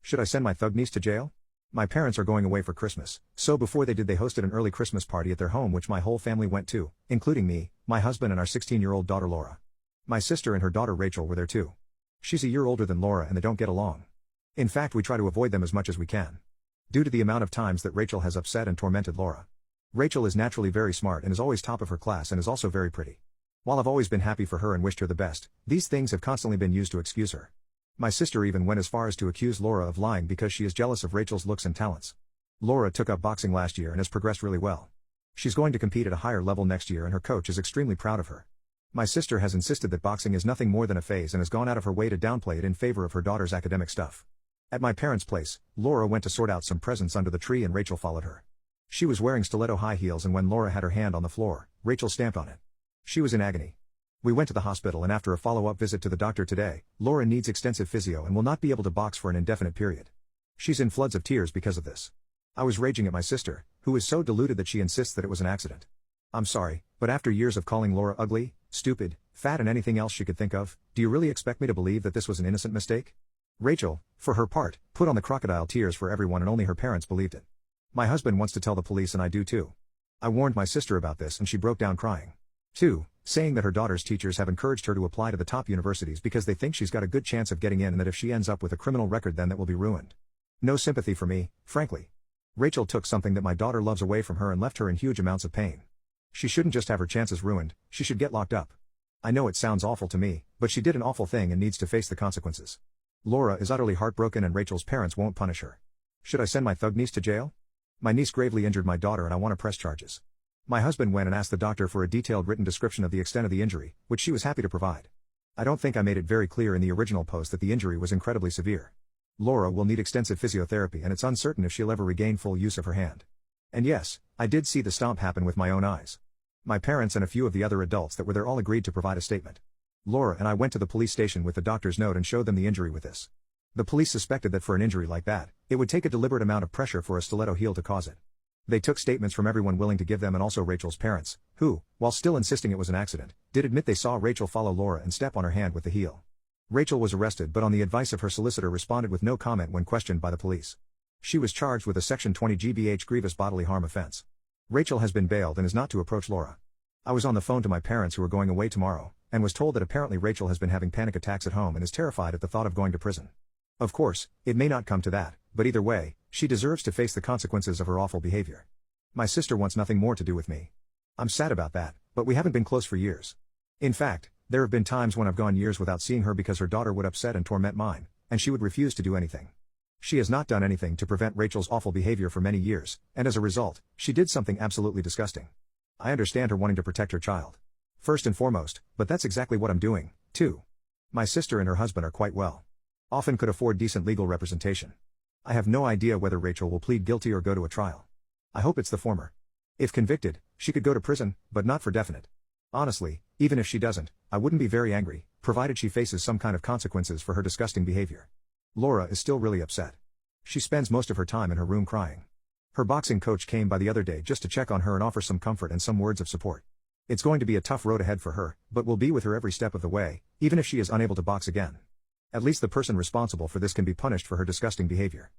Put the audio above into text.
Should I send my thug niece to jail? My parents are going away for Christmas, so before they did they hosted an early Christmas party at their home which my whole family went to, including me, my husband and our 16-year-old daughter Laura. My sister and her daughter Rachel were there too. She's a year older than Laura and they don't get along. In fact we try to avoid them as much as we can. Due to the amount of times that Rachel has upset and tormented Laura. Rachel is naturally very smart and is always top of her class and is also very pretty. While I've always been happy for her and wished her the best, these things have constantly been used to excuse her. My sister even went as far as to accuse Laura of lying because she is jealous of Rachel's looks and talents. Laura took up boxing last year and has progressed really well. She's going to compete at a higher level next year and her coach is extremely proud of her. My sister has insisted that boxing is nothing more than a phase and has gone out of her way to downplay it in favor of her daughter's academic stuff. At my parents' place, Laura went to sort out some presents under the tree and Rachel followed her. She was wearing stiletto high heels and when Laura had her hand on the floor, Rachel stamped on it. She was in agony. We went to the hospital and after a follow-up visit to the doctor today, Laura needs extensive physio and will not be able to box for an indefinite period. She's in floods of tears because of this. I was raging at my sister, who is so deluded that she insists that it was an accident. I'm sorry, but after years of calling Laura ugly, stupid, fat and anything else she could think of, do you really expect me to believe that this was an innocent mistake? Rachel, for her part, put on the crocodile tears for everyone and only her parents believed it. My husband wants to tell the police and I do too. I warned my sister about this and she broke down crying. 2. Saying that her daughter's teachers have encouraged her to apply to the top universities because they think she's got a good chance of getting in and that if she ends up with a criminal record then that will be ruined. No sympathy for me, frankly. Rachel took something that my daughter loves away from her and left her in huge amounts of pain. She shouldn't just have her chances ruined, she should get locked up. I know it sounds awful to me, but she did an awful thing and needs to face the consequences. Laura is utterly heartbroken and Rachel's parents won't punish her. Should I send my thug niece to jail? My niece gravely injured my daughter and I want to press charges. My husband went and asked the doctor for a detailed written description of the extent of the injury, which she was happy to provide. I don't think I made it very clear in the original post that the injury was incredibly severe. Laura will need extensive physiotherapy and it's uncertain if she'll ever regain full use of her hand. And yes, I did see the stomp happen with my own eyes. My parents and a few of the other adults that were there all agreed to provide a statement. Laura and I went to the police station with the doctor's note and showed them the injury with this. The police suspected that for an injury like that, it would take a deliberate amount of pressure for a stiletto heel to cause it. They took statements from everyone willing to give them and also Rachel's parents, who, while still insisting it was an accident, did admit they saw Rachel follow Laura and step on her hand with the heel. Rachel was arrested but on the advice of her solicitor responded with no comment when questioned by the police. She was charged with a Section 20 GBH grievous bodily harm offense. Rachel has been bailed and is not to approach Laura. I was on the phone to my parents who are going away tomorrow, and was told that apparently Rachel has been having panic attacks at home and is terrified at the thought of going to prison. Of course, it may not come to that, but either way, she deserves to face the consequences of her awful behavior. My sister wants nothing more to do with me. I'm sad about that, but we haven't been close for years. In fact, there have been times when I've gone years without seeing her because her daughter would upset and torment mine, and she would refuse to do anything. She has not done anything to prevent Rachel's awful behavior for many years, and as a result, she did something absolutely disgusting. I understand her wanting to protect her child. First and foremost, but that's exactly what I'm doing, too. My sister and her husband are quite well. Often could afford decent legal representation. I have no idea whether Rachel will plead guilty or go to a trial. I hope it's the former. If convicted, she could go to prison, but not for definite. Honestly, even if she doesn't, I wouldn't be very angry, provided she faces some kind of consequences for her disgusting behavior. Laura is still really upset. She spends most of her time in her room crying. Her boxing coach came by the other day just to check on her and offer some comfort and some words of support. It's going to be a tough road ahead for her, but we'll be with her every step of the way, even if she is unable to box again. At least the person responsible for this can be punished for her disgusting behavior.